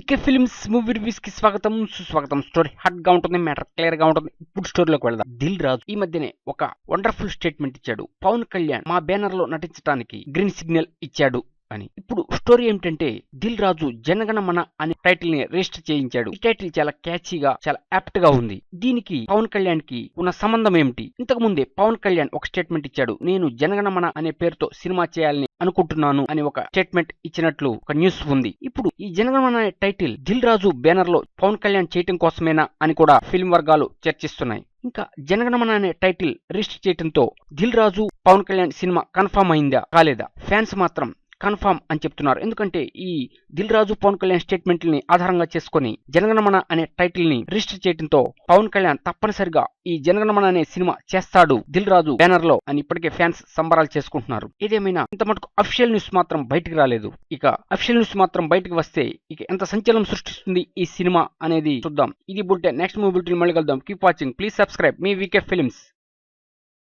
వీకే films movie reviews కి స్వాగతం సుస్వాగతం. స్టోరీ హాట్ గా ఉంటుంది, మ్యాటర్ క్లియర్ గా ఉంటుంది. ఇప్పుడు స్టోరీలోకి వెళ్దాం. దిల్ రాజు ఈ మధ్యనే ఒక వండర్ఫుల్ స్టేట్మెంట్ ఇచ్చాడు. పవన్ కళ్యాణ్ మా బ్యానర్ లో నటించడానికి గ్రీన్ సిగ్నల్ ఇచ్చాడు అని. ఇప్పుడు స్టోరీ ఏమిటంటే, దిల్ రాజు జనగణమన అనే టైటిల్ ని రిజిస్టర్ చేయించాడు. ఈ టైటిల్ చాలా క్యాచీగా, చాలా యాప్ట్ గా ఉంది. దీనికి పవన్ కళ్యాణ్ కి ఉన్న సంబంధం ఏమిటి? ఇంతకు ముందే పవన్ కళ్యాణ్ ఒక స్టేట్మెంట్ ఇచ్చాడు. నేను జనగణమన అనే పేరుతో సినిమా చేయాలని అనుకుంటున్నాను అని ఒక స్టేట్మెంట్ ఇచ్చినట్లు ఒక న్యూస్ ఉంది. ఇప్పుడు ఈ జనగణమన అనే టైటిల్ దిల్ రాజు బ్యానర్ లో పవన్ కళ్యాణ్ చేయటం కోసమేనా అని కూడా ఫిల్మ్ వర్గాలు చర్చిస్తున్నాయి. ఇంకా జనగణమన అనే టైటిల్ రిజిస్టర్ చేయడంతో దిల్ రాజు పవన్ కళ్యాణ్ సినిమా కన్ఫర్మ్ అయిందా కాలేదా? ఫ్యాన్స్ మాత్రం కన్ఫర్మ్ అని చెప్తున్నారు. ఎందుకంటే ఈ దిల్ రాజు పవన్ కళ్యాణ్ స్టేట్మెంట్ ని ఆధారంగా చేసుకుని జనగణమన అనే టైటిల్ ని రిజిస్టర్ చేయడంతో పవన్ కళ్యాణ్ తప్పనిసరిగా ఈ జనగణమన అనే సినిమా చేస్తాడు దిల్ రాజు బ్యానర్ లో అని ఇప్పటికే ఫ్యాన్స్ సంబరాలు చేసుకుంటున్నారు. ఏదేమైనా ఇంత మటుకు అఫీషియల్ న్యూస్ మాత్రం బయటికి రాలేదు. ఇక అఫీషియల్ న్యూస్ మాత్రం బయటకు వస్తే ఇక ఎంత సంచలనం సృష్టిస్తుంది ఈ సినిమా అనేది చూద్దాం. ఇది బుల్టెన్. నెక్స్ట్ మూవీ బుల్టెన్ మళ్ళీ కలుద్దాం. కీప్ వాచింగ్, ప్లీజ్ సబ్స్క్రైబ్ మీ వీకే ఫిల్మ్స్.